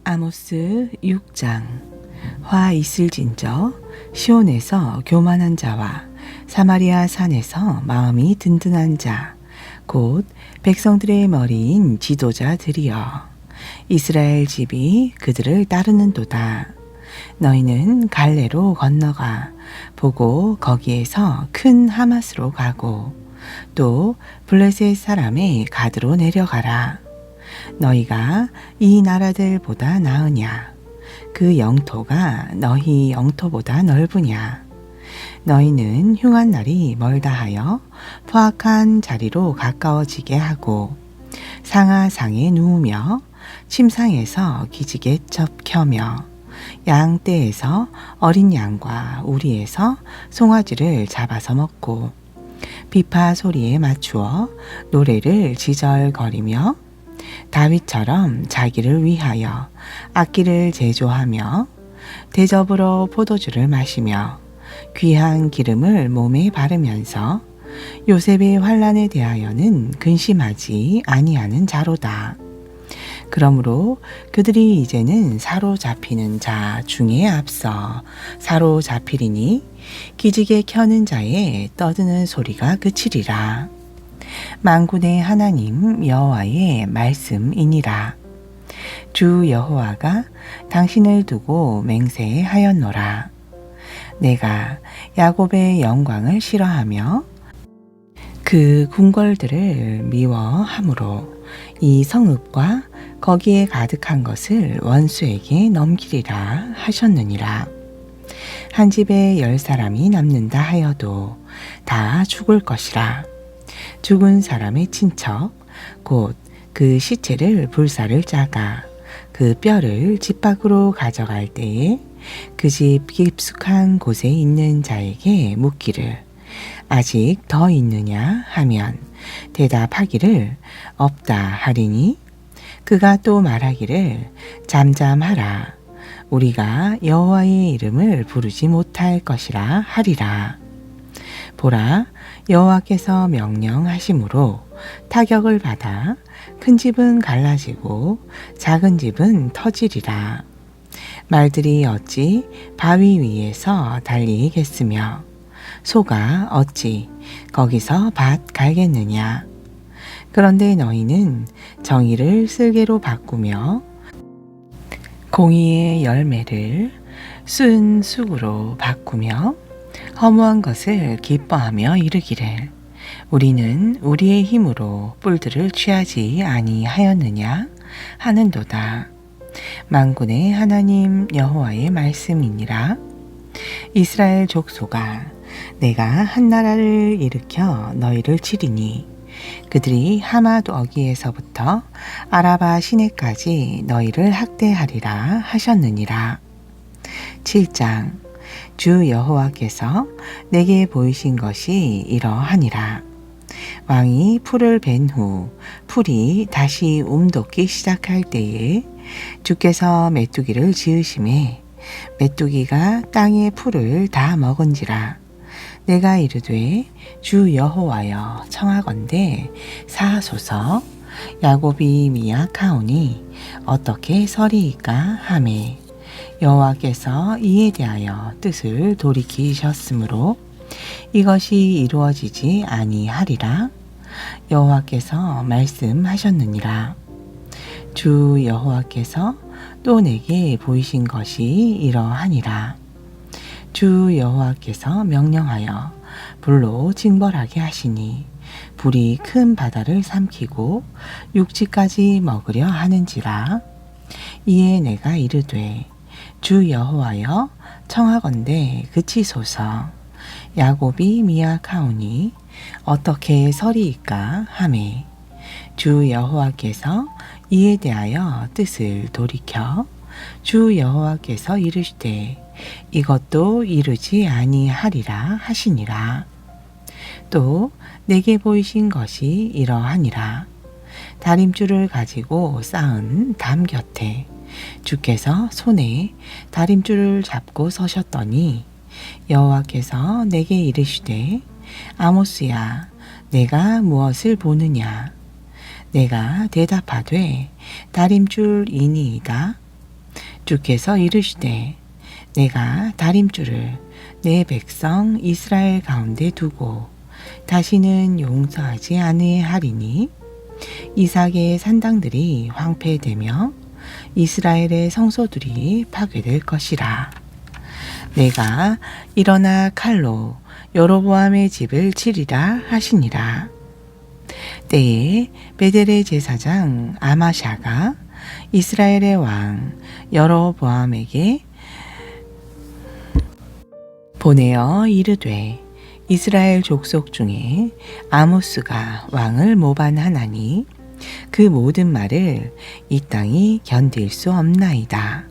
아모스 6장. 화 있을진저 시온에서 교만한 자와 사마리아 산에서 마음이 든든한 자 곧 백성들의 머리인 지도자들이여 이스라엘 집이 그들을 따르는도다. 너희는 갈레로 건너가 보고 거기에서 큰 하맛으로 가고 또 블레셋 사람의 가드로 내려가라. 너희가 이 나라들보다 나으냐? 그 영토가 너희 영토보다 넓으냐? 너희는 흉한 날이 멀다 하여 포악한 자리로 가까워지게 하고 상하상에 누우며 침상에서 기지개 첩켜며 양떼에서 어린 양과 우리에서 송아지를 잡아서 먹고 비파 소리에 맞추어 노래를 지절거리며 다윗처럼 자기를 위하여 악기를 제조하며 대접으로 포도주를 마시며 귀한 기름을 몸에 바르면서 요셉의 환난에 대하여는 근심하지 아니하는 자로다. 그러므로 그들이 이제는 사로잡히는 자 중에 앞서 사로잡히리니 기지개 켜는 자의 떠드는 소리가 그치리라. 만군의 하나님 여호와의 말씀이니라. 주 여호와가 당신을 두고 맹세하였노라. 내가 야곱의 영광을 싫어하며 그 궁궐들을 미워하므로 이 성읍과 거기에 가득한 것을 원수에게 넘기리라 하셨느니라. 한 집에 10사람이 남는다 하여도 다 죽을 것이라. 죽은 사람의 친척 곧 그 시체를 불사를 짜가 그 뼈를 집 밖으로 가져갈 때에 그 집 깊숙한 곳에 있는 자에게 묻기를 아직 더 있느냐 하면 대답하기를 없다 하리니 그가 또 말하기를 잠잠하라. 우리가 여호와의 이름을 부르지 못할 것이라 하리라. 보라, 여호와께서 명령하심으로 타격을 받아 큰 집은 갈라지고 작은 집은 터지리라. 말들이 어찌 바위 위에서 달리겠으며 소가 어찌 거기서 밭 갈겠느냐. 그런데 너희는 정의를 쓸개로 바꾸며 공의의 열매를 쓴 쑥으로 바꾸며 허무한 것을 기뻐하며 이르기를 우리는 우리의 힘으로 뿔들을 취하지 아니하였느냐 하는도다. 만군의 하나님 여호와의 말씀이니라. 이스라엘 족속아, 내가 한 나라를 일으켜 너희를 치리니 그들이 하맛 어기에서부터 아라바 시내까지 너희를 학대하리라 하셨느니라. 7장. 주 여호와께서 내게 보이신 것이 이러하니라. 왕이 풀을 벤 후 풀이 다시 움돋기 시작할 때에 주께서 메뚜기를 지으심에 메뚜기가 땅의 풀을 다 먹은지라. 내가 이르되 주 여호와여 청하건대 사하소서. 야곱이 미약하오니 어떻게 서리이까 하매 여호와께서 이에 대하여 뜻을 돌이키셨으므로 이것이 이루어지지 아니하리라. 여호와께서 말씀하셨느니라. 주 여호와께서 또 내게 보이신 것이 이러하니라. 주 여호와께서 명령하여 불로 징벌하게 하시니 불이 큰 바다를 삼키고 육지까지 먹으려 하는지라. 이에 내가 이르되 주 여호와여 청하건대 그치소서. 야곱이 미약하오니 어떻게 서리이까 하매 주 여호와께서 이에 대하여 뜻을 돌이켜 주 여호와께서 이르시되 이것도 이루지 아니하리라 하시니라. 또 내게 보이신 것이 이러하니라. 다림줄을 가지고 쌓은 담 곁에 주께서 손에 다림줄을 잡고 서셨더니 여호와께서 내게 이르시되 아모스야 내가 무엇을 보느냐. 내가 대답하되 다림줄이니이다. 주께서 이르시되 내가 다림줄을 내 백성 이스라엘 가운데 두고 다시는 용서하지 아니하리니 이삭의 산당들이 황폐되며 이스라엘의 성소들이 파괴될 것이라. 내가 일어나 칼로 여로보암의 집을 치리라 하시니라. 때에 베델의 제사장 아마샤가 이스라엘의 왕 여로보암에게 보내어 이르되 이스라엘 족속 중에 아모스가 왕을 모반하나니 그 모든 말을 이 땅이 견딜 수 없나이다.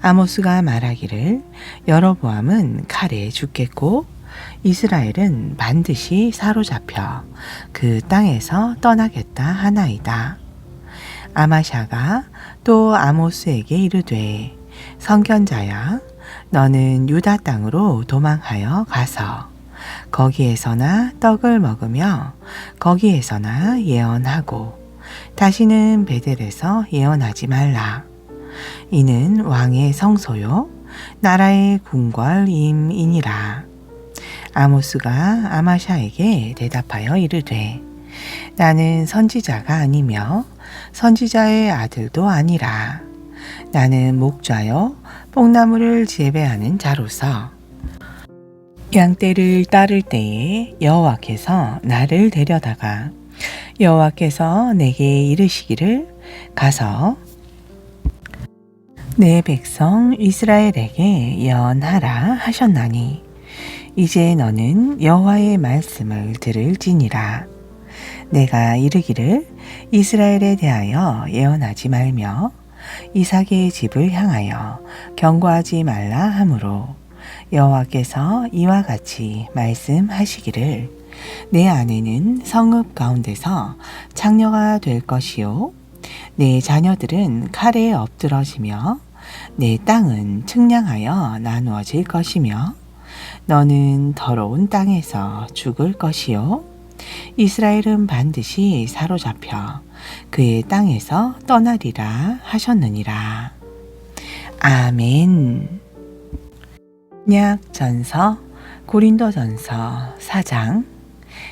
아모스가 말하기를 여로보암은 칼에 죽겠고 이스라엘은 반드시 사로잡혀 그 땅에서 떠나겠다 하나이다. 아마샤가 또 아모스에게 이르되 선견자야 너는 유다 땅으로 도망하여 가서 거기에서나 떡을 먹으며 거기에서나 예언하고 다시는 베델에서 예언하지 말라. 이는 왕의 성소요 나라의 궁궐임이니라. 아모스가 아마샤에게 대답하여 이르되 나는 선지자가 아니며 선지자의 아들도 아니라 나는 목자요 뽕나무를 재배하는 자로서 양떼를 따를 때에 여호와께서 나를 데려다가 여호와께서 내게 이르시기를 가서 내 백성 이스라엘에게 예언하라 하셨나니 이제 너는 여호와의 말씀을 들을지니라. 내가 이르기를 이스라엘에 대하여 예언하지 말며 이삭의 집을 향하여 경고하지 말라 하므로 여호와께서 이와 같이 말씀하시기를 내 아내는 성읍 가운데서 창녀가 될 것이요 내 자녀들은 칼에 엎드러지며 내 땅은 측량하여 나누어질 것이며 너는 더러운 땅에서 죽을 것이요 이스라엘은 반드시 사로잡혀 그의 땅에서 떠나리라 하셨느니라. 아멘. 약전서 고린도전서 4장.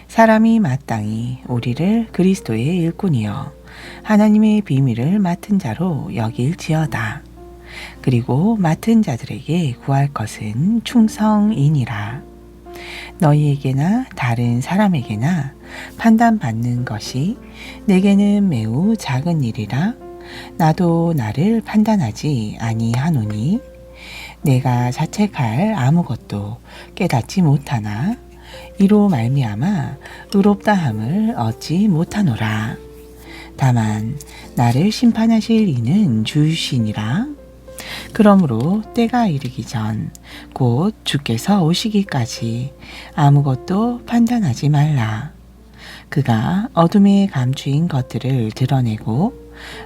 사람이 마땅히 우리를 그리스도의 일꾼이요 하나님의 비밀을 맡은 자로 여길지어다. 그리고 맡은 자들에게 구할 것은 충성이니라. 너희에게나 다른 사람에게나 판단받는 것이 내게는 매우 작은 일이라. 나도 나를 판단하지 아니하노니 내가 자책할 아무것도 깨닫지 못하나 이로 말미암아 의롭다함을 얻지 못하노라. 다만 나를 심판하실 이는 주이시니라. 그러므로 때가 이르기 전 곧 주께서 오시기까지 아무것도 판단하지 말라. 그가 어둠에 감추인 것들을 드러내고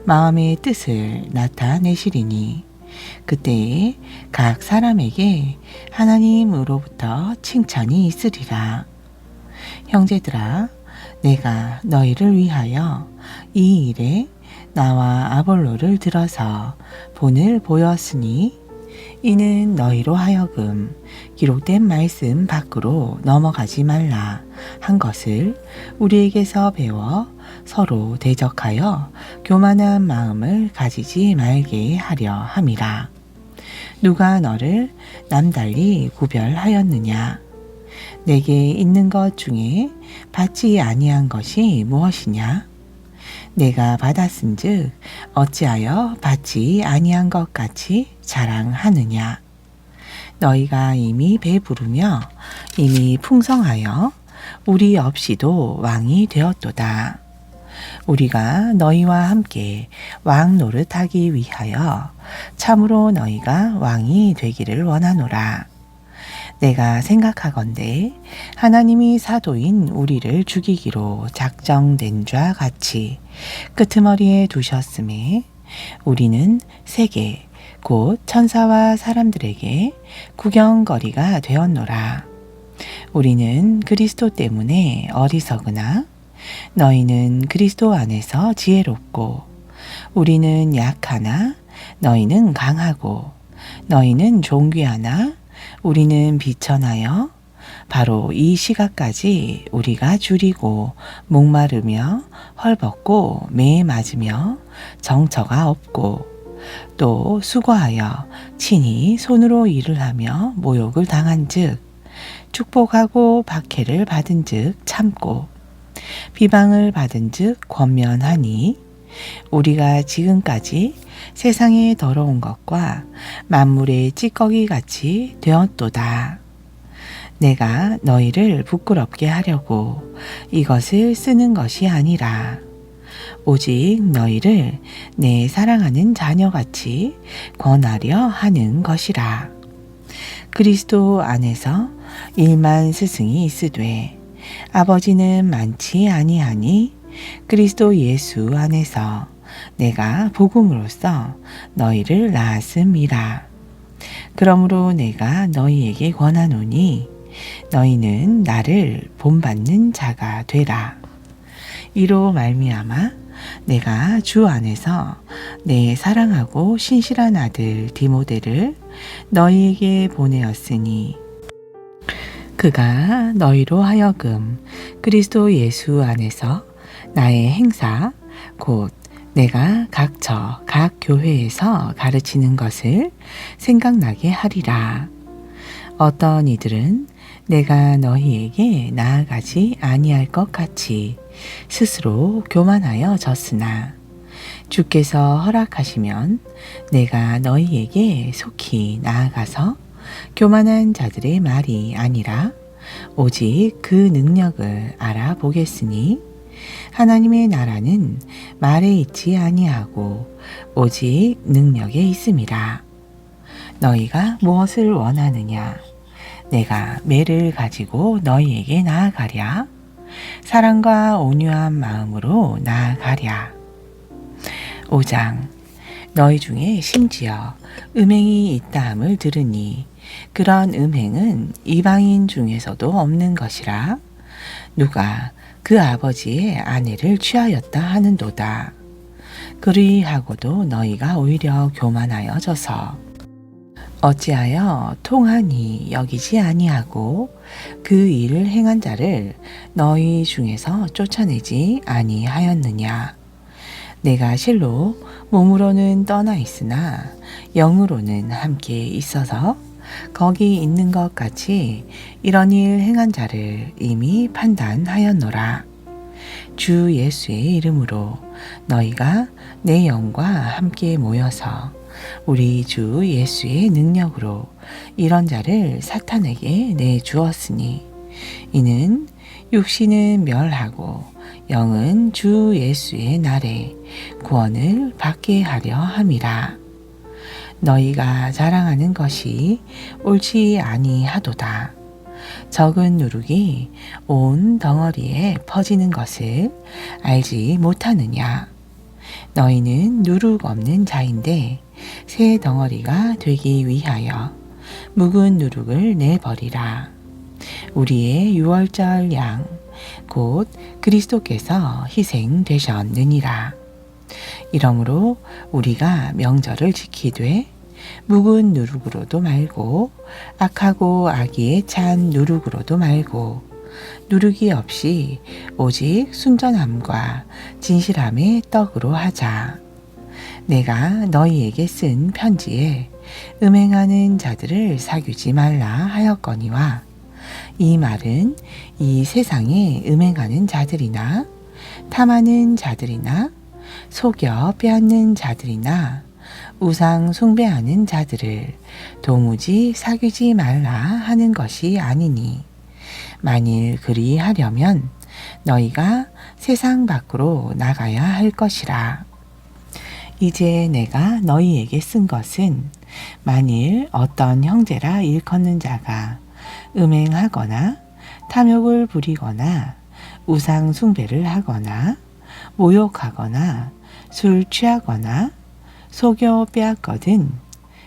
마음의 뜻을 나타내시리니 그때에 각 사람에게 하나님으로부터 칭찬이 있으리라. 형제들아, 내가 너희를 위하여 이 일에 나와 아볼로를 들어서 본을 보였으니 이는 너희로 하여금 기록된 말씀 밖으로 넘어가지 말라 한 것을 우리에게서 배워 서로 대적하여 교만한 마음을 가지지 말게 하려 함이라. 누가 너를 남달리 구별하였느냐? 내게 있는 것 중에 받지 아니한 것이 무엇이냐? 내가 받았은즉 어찌하여 받지 아니한 것 같이 자랑하느냐? 너희가 이미 배부르며 이미 풍성하여 우리 없이도 왕이 되었도다. 우리가 너희와 함께 왕 노릇하기 위하여 참으로 너희가 왕이 되기를 원하노라. 내가 생각하건대 하나님이 사도인 우리를 죽이기로 작정된 자 같이 끄트머리에 두셨음에 우리는 세계 곧 천사와 사람들에게 구경거리가 되었노라. 우리는 그리스도 때문에 어리석으나 너희는 그리스도 안에서 지혜롭고 우리는 약하나 너희는 강하고 너희는 존귀하나 우리는 비천하여 바로 이 시각까지 우리가 줄이고 목마르며 헐벗고 매에 맞으며 정처가 없고 또 수고하여 친히 손으로 일을 하며 모욕을 당한즉 축복하고 박해를 받은즉 참고 비방을 받은즉 권면하니 우리가 지금까지 세상의 더러운 것과 만물의 찌꺼기 같이 되었도다. 내가 너희를 부끄럽게 하려고 이것을 쓰는 것이 아니라 오직 너희를 내 사랑하는 자녀같이 권하려 하는 것이라. 그리스도 안에서 일만 스승이 있으되 아버지는 많지 아니하니 그리스도 예수 안에서 내가 복음으로써 너희를 낳았음이라. 그러므로 내가 너희에게 권하노니 너희는 나를 본받는 자가 되라. 이로 말미암아 내가 주 안에서 내 사랑하고 신실한 아들 디모데를 너희에게 보내었으니 그가 너희로 하여금 그리스도 예수 안에서 나의 행사 곧 내가 각처 각 교회에서 가르치는 것을 생각나게 하리라. 어떤 이들은 내가 너희에게 나아가지 아니할 것 같이 스스로 교만하여 졌으나 주께서 허락하시면 내가 너희에게 속히 나아가서 교만한 자들의 말이 아니라 오직 그 능력을 알아보겠으니 하나님의 나라는 말에 있지 아니하고 오직 능력에 있음이라. 너희가 무엇을 원하느냐? 내가 매를 가지고 너희에게 나아가랴. 사랑과 온유한 마음으로 나아가랴. 5장. 너희 중에 심지어 음행이 있다함을 들으니 그런 음행은 이방인 중에서도 없는 것이라. 누가 그 아버지의 아내를 취하였다 하는도다. 그리하고도 너희가 오히려 교만하여져서 어찌하여 통하니 여기지 아니하고 그 일을 행한 자를 너희 중에서 쫓아내지 아니하였느냐. 내가 실로 몸으로는 떠나 있으나 영으로는 함께 있어서 거기 있는 것 같이 이런 일 행한 자를 이미 판단하였노라. 주 예수의 이름으로 너희가 내 영과 함께 모여서 우리 주 예수의 능력으로 이런 자를 사탄에게 내주었으니 이는 육신은 멸하고 영은 주 예수의 날에 구원을 받게 하려 함이라. 너희가 자랑하는 것이 옳지 아니하도다. 적은 누룩이 온 덩어리에 퍼지는 것을 알지 못하느냐. 너희는 누룩 없는 자인데 새 덩어리가 되기 위하여 묵은 누룩을 내버리라. 우리의 유월절 양 곧 그리스도께서 희생되셨느니라. 이러므로 우리가 명절을 지키되 묵은 누룩으로도 말고 악하고 악의에 찬 누룩으로도 말고 누룩이 없이 오직 순전함과 진실함의 떡으로 하자. 내가 너희에게 쓴 편지에 음행하는 자들을 사귀지 말라 하였거니와 이 말은 이 세상에 음행하는 자들이나 탐하는 자들이나 속여 빼앗는 자들이나 우상 숭배하는 자들을 도무지 사귀지 말라 하는 것이 아니니 만일 그리하려면 너희가 세상 밖으로 나가야 할 것이라. 이제 내가 너희에게 쓴 것은 만일 어떤 형제라 일컫는 자가 음행하거나 탐욕을 부리거나 우상 숭배를 하거나 모욕하거나 술 취하거나 속여 빼앗거든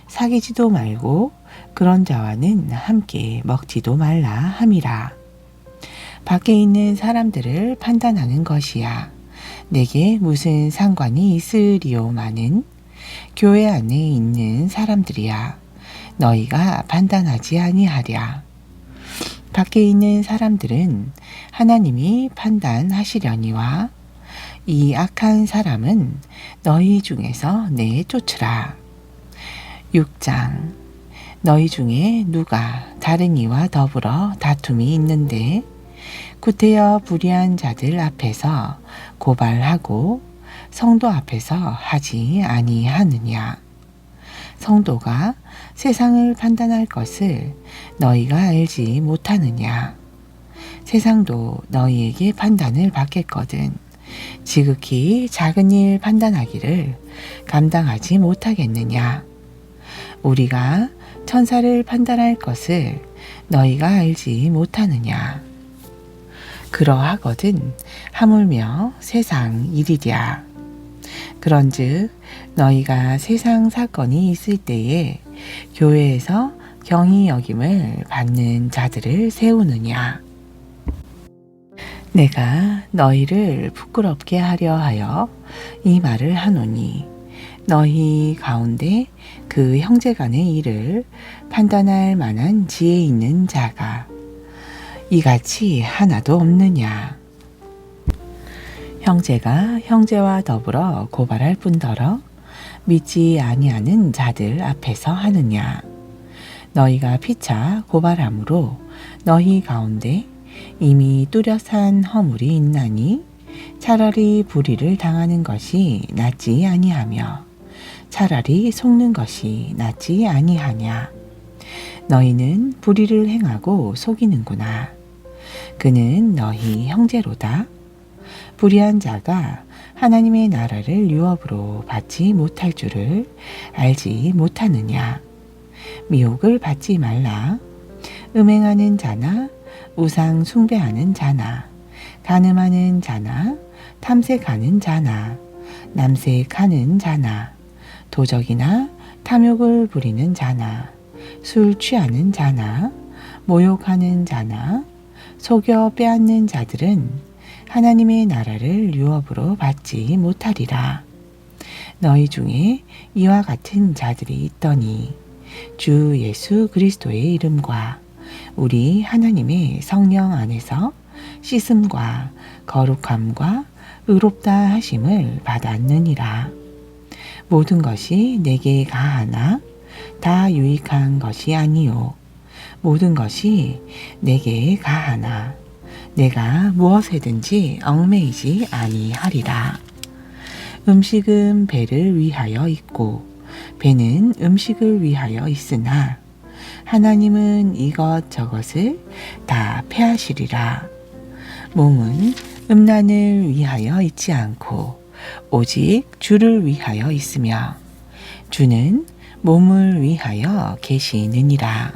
사귀지도 말고 그런 자와는 함께 먹지도 말라 함이라. 밖에 있는 사람들을 판단하는 것이야 내게 무슨 상관이 있으리오마는 교회 안에 있는 사람들이야. 너희가 판단하지 아니하랴. 밖에 있는 사람들은 하나님이 판단하시려니와 이 악한 사람은 너희 중에서 내쫓으라. 6장. 너희 중에 누가 다른 이와 더불어 다툼이 있는데 구태여 불의한 자들 앞에서 고발하고 성도 앞에서 하지 아니하느냐. 성도가 세상을 판단할 것을 너희가 알지 못하느냐. 세상도 너희에게 판단을 받겠거든 지극히 작은 일 판단하기를 감당하지 못하겠느냐. 우리가 천사를 판단할 것을 너희가 알지 못하느냐. 그러하거든 하물며 세상 일이랴. 그런즉 너희가 세상 사건이 있을 때에 교회에서 경히 여김을 받는 자들을 세우느냐. 내가 너희를 부끄럽게 하려 하여 이 말을 하노니 너희 가운데 그 형제간의 일을 판단할 만한 지혜 있는 자가 이같이 하나도 없느냐. 형제가 형제와 더불어 고발할 뿐더러 믿지 아니하는 자들 앞에서 하느냐. 너희가 피차 고발함으로 너희 가운데 이미 뚜렷한 허물이 있나니 차라리 불의를 당하는 것이 낫지 아니하며 차라리 속는 것이 낫지 아니하냐. 너희는 불의를 행하고 속이는구나. 그는 너희 형제로다. 불의한 자가 하나님의 나라를 유업으로 받지 못할 줄을 알지 못하느냐. 미혹을 받지 말라. 음행하는 자나 우상 숭배하는 자나 간음하는 자나 탐색하는 자나 남색하는 자나 도적이나 탐욕을 부리는 자나 술 취하는 자나 모욕하는 자나 속여 빼앗는 자들은 하나님의 나라를 유업으로 받지 못하리라. 너희 중에 이와 같은 자들이 있더니 주 예수 그리스도의 이름과 우리 하나님의 성령 안에서 씻음과 거룩함과 의롭다 하심을 받았느니라. 모든 것이 내게 가하나 다 유익한 것이 아니요 모든 것이 내게 가하나 내가 무엇에든지 얽매이지 아니하리라. 음식은 배를 위하여 있고 배는 음식을 위하여 있으나 하나님은 이것저것을 다 패하시리라. 몸은 음란을 위하여 있지 않고 오직 주를 위하여 있으며 주는 몸을 위하여 계시느니라.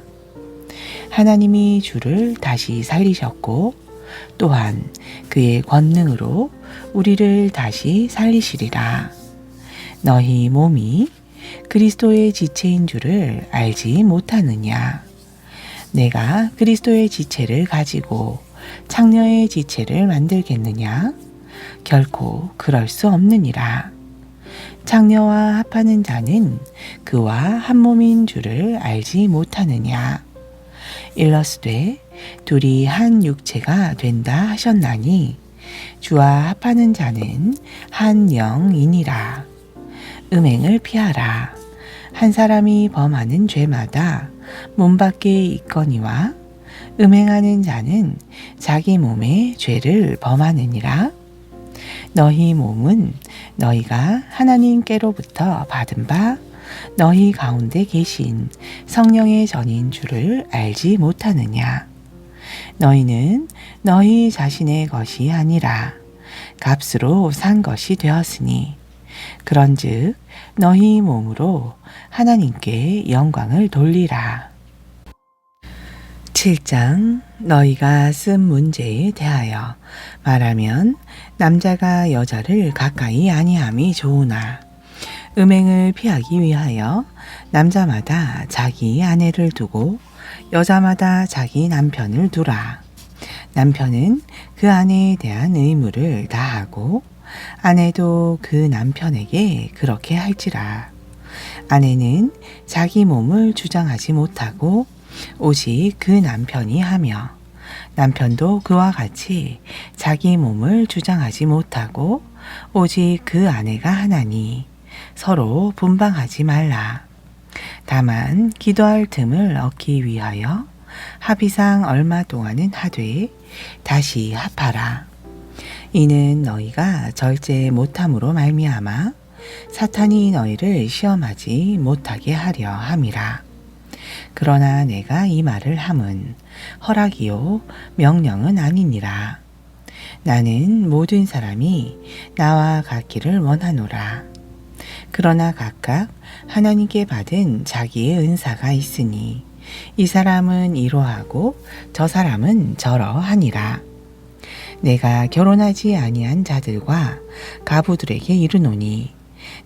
하나님이 주를 다시 살리셨고 또한 그의 권능으로 우리를 다시 살리시리라. 너희 몸이 그리스도의 지체인 줄을 알지 못하느냐. 내가 그리스도의 지체를 가지고 창녀의 지체를 만들겠느냐? 결코 그럴 수 없느니라. 창녀와 합하는 자는 그와 한 몸인 줄을 알지 못하느냐. 일러스되 둘이 한 육체가 된다 하셨나니 주와 합하는 자는 한 영이니라. 음행을 피하라. 한 사람이 범하는 죄마다 몸 밖에 있거니와 음행하는 자는 자기 몸의 죄를 범하느니라. 너희 몸은 너희가 하나님께로부터 받은 바 너희 가운데 계신 성령의 전인 줄을 알지 못하느냐. 너희는 너희 자신의 것이 아니라 값으로 산 것이 되었으니 그런즉 너희 몸으로 하나님께 영광을 돌리라. 7장. 너희가 쓴 문제에 대하여 말하면 남자가 여자를 가까이 아니함이 좋으나 음행을 피하기 위하여 남자마다 자기 아내를 두고 여자마다 자기 남편을 두라. 남편은 그 아내에 대한 의무를 다하고 아내도 그 남편에게 그렇게 할지라. 아내는 자기 몸을 주장하지 못하고 오직 그 남편이 하며 남편도 그와 같이 자기 몸을 주장하지 못하고 오직 그 아내가 하나니 서로 분방하지 말라. 다만 기도할 틈을 얻기 위하여 합의상 얼마 동안은 하되 다시 합하라. 이는 너희가 절제 못함으로 말미암아 사탄이 너희를 시험하지 못하게 하려 함이라. 그러나 내가 이 말을 함은 허락이요 명령은 아니니라. 나는 모든 사람이 나와 같기를 원하노라. 그러나 각각 하나님께 받은 자기의 은사가 있으니 이 사람은 이러하고 저 사람은 저러하니라. 내가 결혼하지 아니한 자들과 가부들에게 이르노니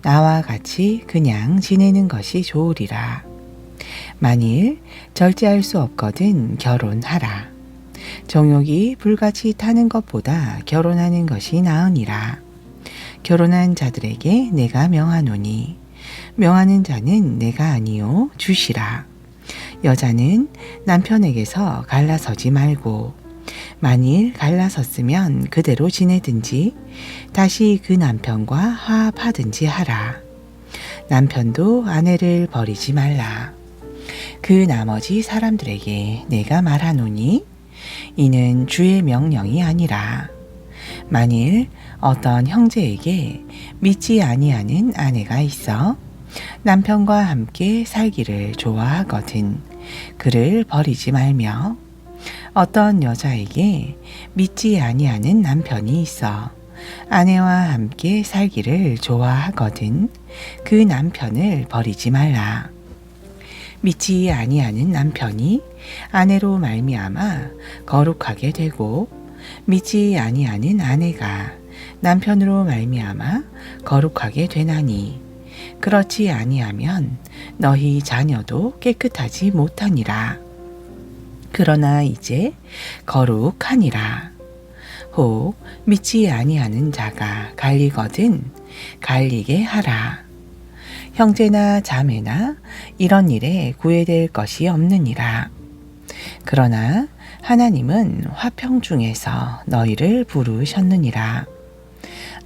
나와 같이 그냥 지내는 것이 좋으리라. 만일 절제할 수 없거든 결혼하라. 정욕이 불같이 타는 것보다 결혼하는 것이 나으니라. 결혼한 자들에게 내가 명하노니 명하는 자는 내가 아니요 주시라. 여자는 남편에게서 갈라서지 말고 만일 갈라섰으면 그대로 지내든지 다시 그 남편과 화합하든지 하라. 남편도 아내를 버리지 말라. 그 나머지 사람들에게 내가 말하노니 이는 주의 명령이 아니라. 만일 어떤 형제에게 믿지 아니하는 아내가 있어 남편과 함께 살기를 좋아하거든 그를 버리지 말며 어떤 여자에게 믿지 아니하는 남편이 있어 아내와 함께 살기를 좋아하거든 그 남편을 버리지 말라. 믿지 아니하는 남편이 아내로 말미암아 거룩하게 되고 믿지 아니하는 아내가 남편으로 말미암아 거룩하게 되나니 그렇지 아니하면 너희 자녀도 깨끗하지 못하니라. 그러나 이제 거룩하니라. 혹 믿지 아니하는 자가 갈리거든 갈리게 하라. 형제나 자매나 이런 일에 구애될 것이 없느니라. 그러나 하나님은 화평 중에서 너희를 부르셨느니라.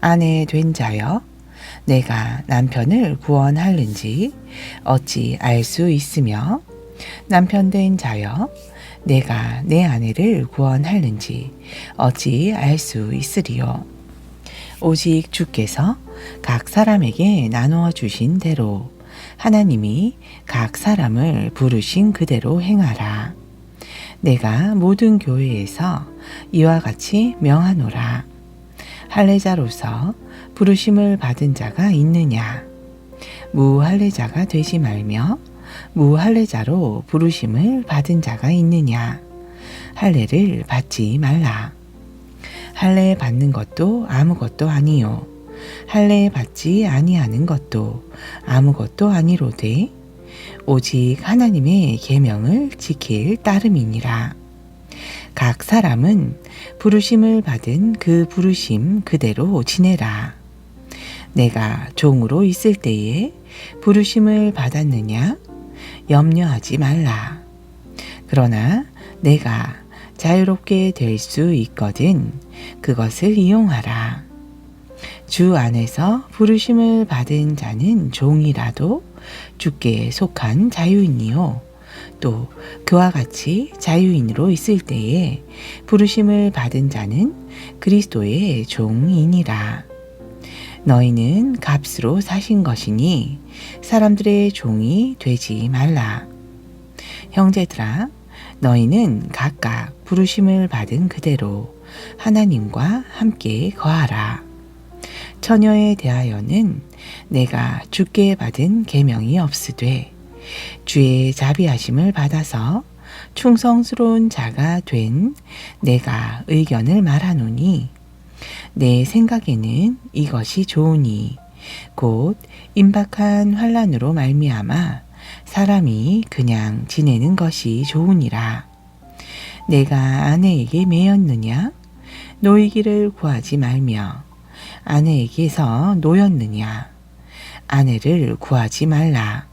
아내 된 자여 내가 남편을 구원하는지 어찌 알 수 있으며 남편 된 자여 내가 내 아내를 구원하는지 어찌 알 수 있으리요. 오직 주께서 각 사람에게 나누어 주신 대로 하나님이 각 사람을 부르신 그대로 행하라. 내가 모든 교회에서 이와 같이 명하노라. 할례자로서 부르심을 받은 자가 있느냐? 무할례자가 되지 말며 무할례자로 부르심을 받은 자가 있느냐? 할례를 받지 말라. 할례 받는 것도 아무것도 아니요 할례 받지 아니하는 것도 아무것도 아니로되 오직 하나님의 계명을 지킬 따름이니라. 각 사람은 부르심을 받은 그 부르심 그대로 지내라. 내가 종으로 있을 때에 부르심을 받았느냐? 염려하지 말라. 그러나 내가 자유롭게 될 수 있거든 그것을 이용하라. 주 안에서 부르심을 받은 자는 종이라도 주께 속한 자유인이요 또 그와 같이 자유인으로 있을 때에 부르심을 받은 자는 그리스도의 종이니라. 너희는 값으로 사신 것이니 사람들의 종이 되지 말라. 형제들아 너희는 각각 부르심을 받은 그대로 하나님과 함께 거하라. 처녀에 대하여는 내가 주께 받은 계명이 없으되 주의 자비하심을 받아서 충성스러운 자가 된 내가 의견을 말하노니 내 생각에는 이것이 좋으니 곧 임박한 환난으로 말미암아 사람이 그냥 지내는 것이 좋으니라. 내가 아내에게 매였느냐? 노이기를 구하지 말며 아내에게서 노였느냐? 아내를 구하지 말라.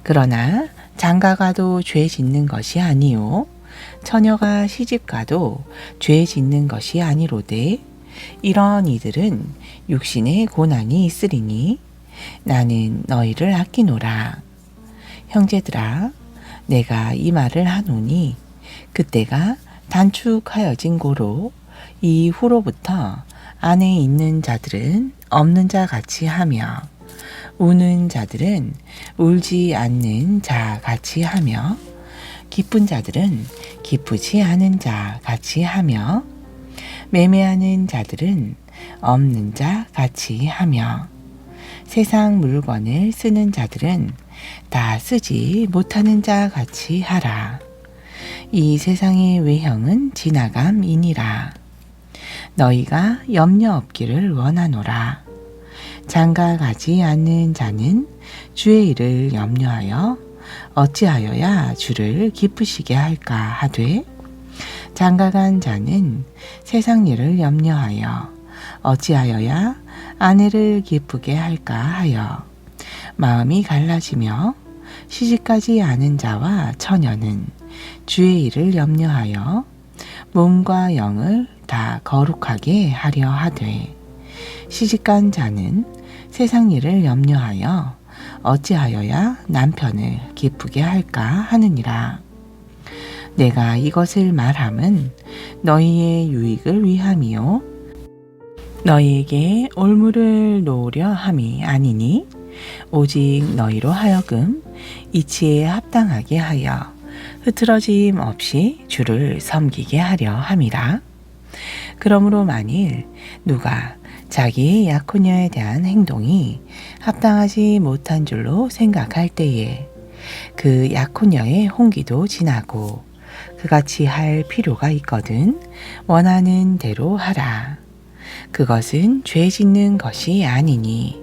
그러나 장가가도 죄 짓는 것이 아니요 처녀가 시집가도 죄 짓는 것이 아니로되 이런 이들은 육신의 고난이 있으리니 나는 너희를 아끼노라. 형제들아, 내가 이 말을 하노니 그때가 단축하여진 고로 이후로부터 안에 있는 자들은 없는 자 같이 하며 우는 자들은 울지 않는 자 같이 하며 기쁜 자들은 기쁘지 않은 자 같이 하며 매매하는 자들은 없는 자 같이 하며 세상 물건을 쓰는 자들은 다 쓰지 못하는 자 같이 하라. 이 세상의 외형은 지나감이니라. 너희가 염려 없기를 원하노라. 장가 가지 않는 자는 주의 일을 염려하여 어찌하여야 주를 기쁘시게 할까 하되 장가간 자는 세상 일을 염려하여 어찌하여야 아내를 기쁘게 할까 하여 마음이 갈라지며 시집가지 않은 자와 처녀는 주의 일을 염려하여 몸과 영을 다 거룩하게 하려 하되 시집간 자는 세상 일을 염려하여 어찌하여야 남편을 기쁘게 할까 하느니라. 내가 이것을 말함은 너희의 유익을 위함이요 너희에게 올무를 놓으려 함이 아니니 오직 너희로 하여금 이치에 합당하게 하여 흐트러짐 없이 주를 섬기게 하려 함이라. 그러므로 만일 누가 자기의 약혼녀에 대한 행동이 합당하지 못한 줄로 생각할 때에 그 약혼녀의 홍기도 지나고 그같이 할 필요가 있거든 원하는 대로 하라. 그것은 죄 짓는 것이 아니니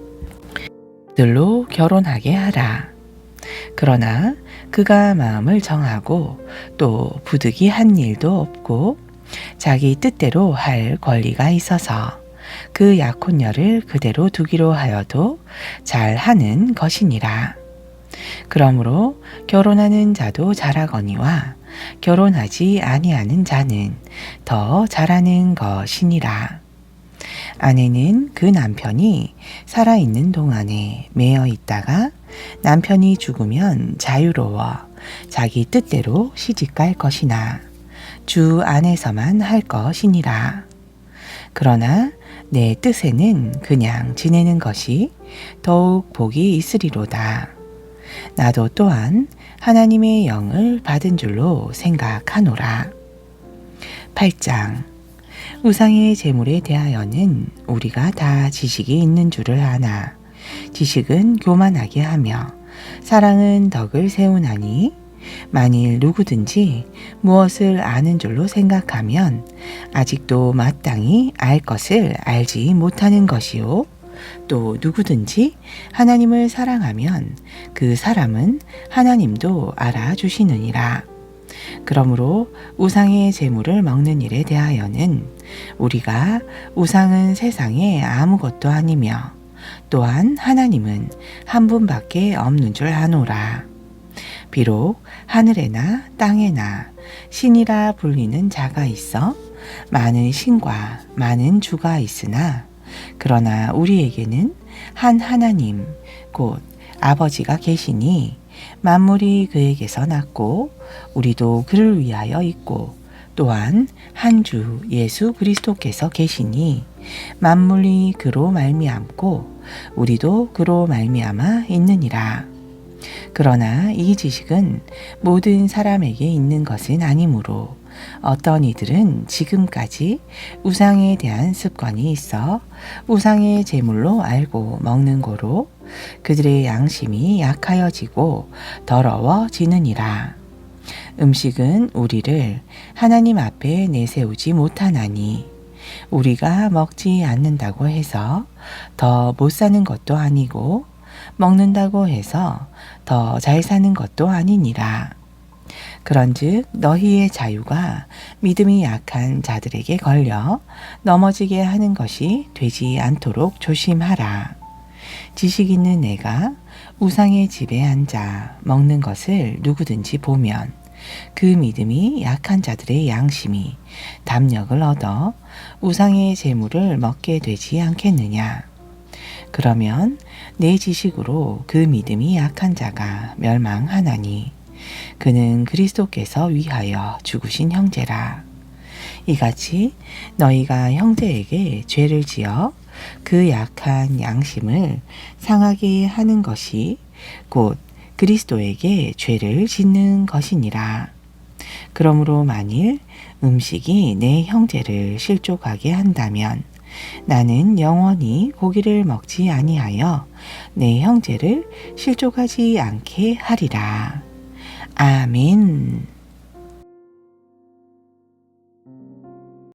들로 결혼하게 하라. 그러나 그가 마음을 정하고 또 부득이 한 일도 없고 자기 뜻대로 할 권리가 있어서 그 약혼녀를 그대로 두기로 하여도 잘하는 것이니라. 그러므로 결혼하는 자도 잘하거니와 결혼하지 아니하는 자는 더 잘하는 것이니라. 아내는 그 남편이 살아있는 동안에 매여 있다가 남편이 죽으면 자유로워 자기 뜻대로 시집갈 것이나 주 안에서만 할 것이니라. 그러나 내 뜻에는 그냥 지내는 것이 더욱 복이 있으리로다. 나도 또한 하나님의 영을 받은 줄로 생각하노라. 8장 우상의 제물에 대하여는 우리가 다 지식이 있는 줄을 아나 지식은 교만하게 하며 사랑은 덕을 세우나니 만일 누구든지 무엇을 아는 줄로 생각하면 아직도 마땅히 알 것을 알지 못하는 것이요 또 누구든지 하나님을 사랑하면 그 사람은 하나님도 알아주시느니라. 그러므로 우상의 제물을 먹는 일에 대하여는 우리가 우상은 세상에 아무것도 아니며 또한 하나님은 한 분밖에 없는 줄 아노라. 비록 하늘에나 땅에나 신이라 불리는 자가 있어 많은 신과 많은 주가 있으나 그러나 우리에게는 한 하나님 곧 아버지가 계시니 만물이 그에게서 났고 우리도 그를 위하여 있고 또한 한 주 예수 그리스도께서 계시니 만물이 그로 말미암고 우리도 그로 말미암아 있느니라. 그러나 이 지식은 모든 사람에게 있는 것은 아니므로 어떤 이들은 지금까지 우상에 대한 습관이 있어 우상의 제물로 알고 먹는 고로 그들의 양심이 약하여지고 더러워지느니라. 음식은 우리를 하나님 앞에 내세우지 못하나니 우리가 먹지 않는다고 해서 더 못 사는 것도 아니고 먹는다고 해서 더 잘 사는 것도 아니니라. 그런즉 너희의 자유가 믿음이 약한 자들에게 걸려 넘어지게 하는 것이 되지 않도록 조심하라. 지식 있는 내가 우상의 집에 앉아 먹는 것을 누구든지 보면 그 믿음이 약한 자들의 양심이 담력을 얻어 우상의 재물을 먹게 되지 않겠느냐. 그러면 내 지식으로 그 믿음이 약한 자가 멸망하나니 그는 그리스도께서 위하여 죽으신 형제라. 이같이 너희가 형제에게 죄를 지어 그 약한 양심을 상하게 하는 것이 곧 그리스도에게 죄를 짓는 것이니라. 그러므로 만일 음식이 내 형제를 실족하게 한다면 나는 영원히 고기를 먹지 아니하여 내 형제를 실족하지 않게 하리라. 아멘.